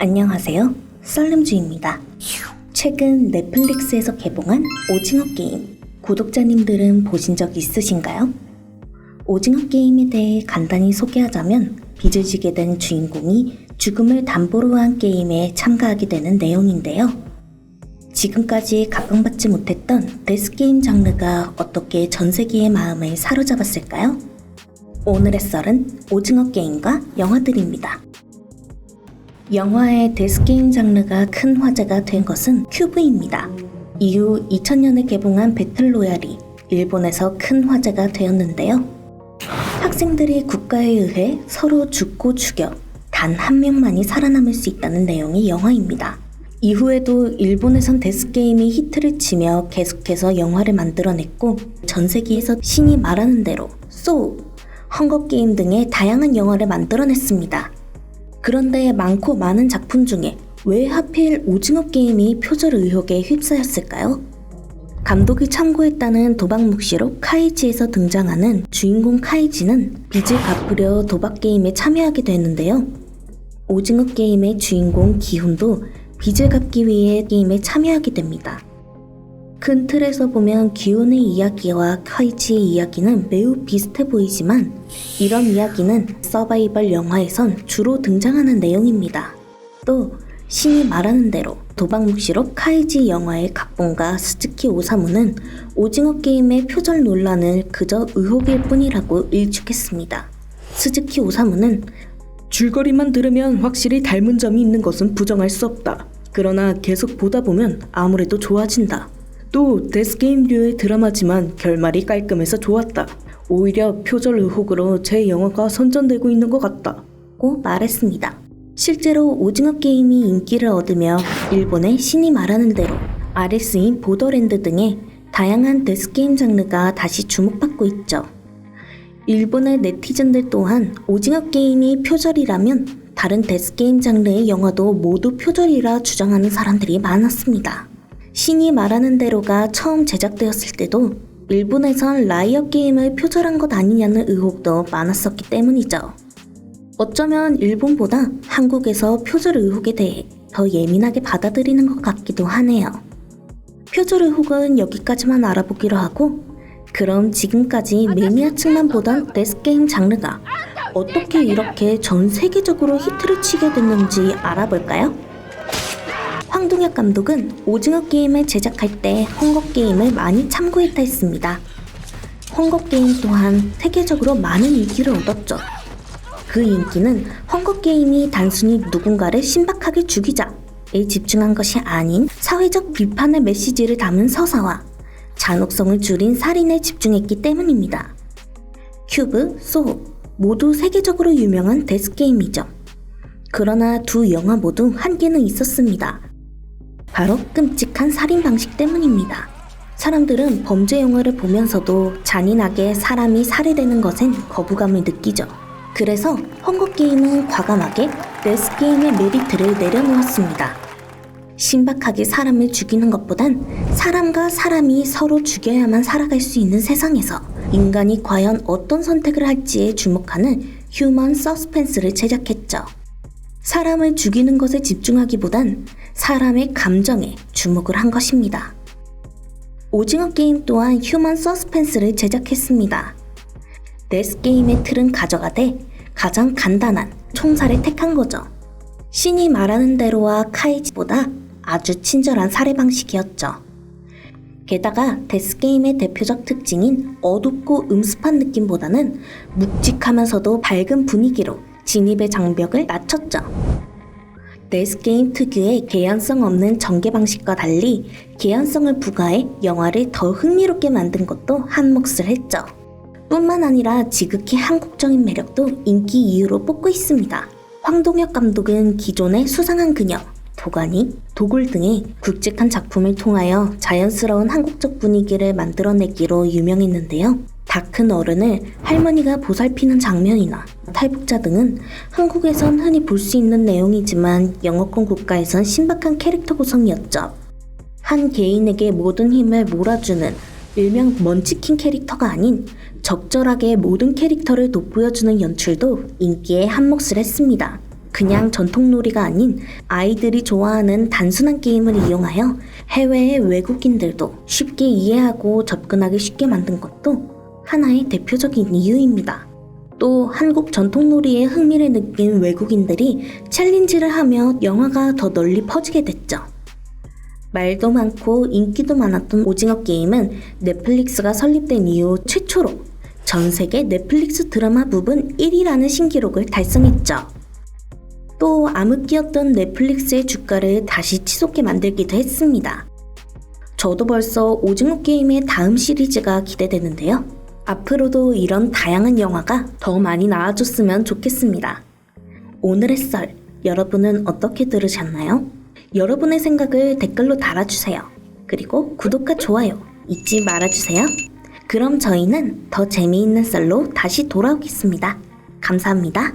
안녕하세요. 썰림주입니다. 최근 넷플릭스에서 개봉한 오징어 게임, 구독자님들은 보신 적 있으신가요? 오징어 게임에 대해 간단히 소개하자면 빚을 지게 된 주인공이 죽음을 담보로 한 게임에 참가하게 되는 내용인데요. 지금까지 각광받지 못했던 데스게임 장르가 어떻게 전 세계의 마음을 사로잡았을까요? 오늘의 썰은 오징어 게임과 영화들입니다. 영화의 데스게임 장르가 큰 화제가 된 것은 큐브입니다. 이후 2000년에 개봉한 배틀로얄이 일본에서 큰 화제가 되었는데요. 학생들이 국가에 의해 서로 죽고 죽여 단 한 명만이 살아남을 수 있다는 내용의 영화입니다. 이후에도 일본에선 데스게임이 히트를 치며 계속해서 영화를 만들어냈고 전 세계에서 신이 말하는 대로 소울, 헝거게임 등의 다양한 영화를 만들어냈습니다. 그런데 많고 많은 작품 중에 왜 하필 오징어 게임이 표절 의혹에 휩싸였을까요? 감독이 참고했다는 도박 묵시록 카이지에서 등장하는 주인공 카이지는 빚을 갚으려 도박 게임에 참여하게 되는데요. 오징어 게임의 주인공 기훈도 빚을 갚기 위해 게임에 참여하게 됩니다. 큰 틀에서 보면 기훈의 이야기와 카이지의 이야기는 매우 비슷해 보이지만 이런 이야기는 서바이벌 영화에선 주로 등장하는 내용입니다. 또 신이 말하는 대로 도박 묵시록 카이지 영화의 각본가 스즈키 오사무는 오징어 게임의 표절 논란을 그저 의혹일 뿐이라고 일축했습니다. 스즈키 오사무는 줄거리만 들으면 확실히 닮은 점이 있는 것은 부정할 수 없다. 그러나 계속 보다 보면 아무래도 좋아진다. 또 데스게임류의 드라마지만 결말이 깔끔해서 좋았다. 오히려 표절 의혹으로 제 영화가 선전되고 있는 것 같다 고 말했습니다. 실제로 오징어 게임이 인기를 얻으며 일본의 신이 말하는 대로 RS인 보더랜드 등의 다양한 데스게임 장르가 다시 주목받고 있죠. 일본의 네티즌들 또한 오징어 게임이 표절이라면 다른 데스게임 장르의 영화도 모두 표절이라 주장하는 사람들이 많았습니다. 신이 말하는 대로가 처음 제작되었을 때도 일본에선 라이엇 게임을 표절한 것 아니냐는 의혹도 많았었기 때문이죠. 어쩌면 일본보다 한국에서 표절 의혹에 대해 더 예민하게 받아들이는 것 같기도 하네요. 표절 의혹은 여기까지만 알아보기로 하고 그럼 지금까지 매니아층만 보던 데스게임 장르가 어떻게 이렇게 전 세계적으로 히트를 치게 됐는지 알아볼까요? 황동혁 감독은 오징어 게임을 제작할 때 헝거게임을 많이 참고했다 했습니다. 헝거게임 또한 세계적으로 많은 인기를 얻었죠. 그 인기는 헝거게임이 단순히 누군가를 신박하게 죽이자에 집중한 것이 아닌 사회적 비판의 메시지를 담은 서사와 잔혹성을 줄인 살인에 집중했기 때문입니다. 큐브, 소울 모두 세계적으로 유명한 데스게임이죠. 그러나 두 영화 모두 한계는 있었습니다. 바로 끔찍한 살인 방식 때문입니다. 사람들은 범죄 영화를 보면서도 잔인하게 사람이 살해되는 것엔 거부감을 느끼죠. 그래서 헝거게임은 과감하게 데스게임의 메리트를 내려놓았습니다. 신박하게 사람을 죽이는 것보단 사람과 사람이 서로 죽여야만 살아갈 수 있는 세상에서 인간이 과연 어떤 선택을 할지에 주목하는 휴먼 서스펜스를 제작했죠. 사람을 죽이는 것에 집중하기보단 사람의 감정에 주목을 한 것입니다. 오징어 게임 또한 휴먼 서스펜스를 제작했습니다. 데스게임의 틀은 가져가되 가장 간단한 총살을 택한 거죠. 신이 말하는 대로와 카이지보다 아주 친절한 살해 방식이었죠. 게다가 데스게임의 대표적 특징인 어둡고 음습한 느낌보다는 묵직하면서도 밝은 분위기로 진입의 장벽을 낮췄죠. 데스게임 특유의 개연성 없는 전개 방식과 달리 개연성을 부과해 영화를 더 흥미롭게 만든 것도 한 몫을 했죠. 뿐만 아니라 지극히 한국적인 매력도 인기 이유로 뽑고 있습니다. 황동혁 감독은 기존의 수상한 그녀, 도가니, 도굴 등의 굵직한 작품을 통하여 자연스러운 한국적 분위기를 만들어내기로 유명했는데요. 다 큰 어른을 할머니가 보살피는 장면이나 탈북자 등은 한국에선 흔히 볼 수 있는 내용이지만 영어권 국가에선 신박한 캐릭터 구성이었죠. 한 개인에게 모든 힘을 몰아주는 일명 먼치킨 캐릭터가 아닌 적절하게 모든 캐릭터를 돋보여주는 연출도 인기에 한몫을 했습니다. 그냥 전통놀이가 아닌 아이들이 좋아하는 단순한 게임을 이용하여 해외의 외국인들도 쉽게 이해하고 접근하기 쉽게 만든 것도 하나의 대표적인 이유입니다. 또 한국 전통놀이에 흥미를 느낀 외국인들이 챌린지를 하며 영화가 더 널리 퍼지게 됐죠. 말도 많고 인기도 많았던 오징어 게임은 넷플릭스가 설립된 이후 최초로 전 세계 넷플릭스 드라마 부분 1위라는 신기록을 달성했죠. 또 암흑기였던 넷플릭스의 주가를 다시 치솟게 만들기도 했습니다. 저도 벌써 오징어 게임의 다음 시리즈가 기대되는데요. 앞으로도 이런 다양한 영화가 더 많이 나와줬으면 좋겠습니다. 오늘의 썰, 여러분은 어떻게 들으셨나요? 여러분의 생각을 댓글로 달아주세요. 그리고 구독과 좋아요 잊지 말아주세요. 그럼 저희는 더 재미있는 썰로 다시 돌아오겠습니다. 감사합니다.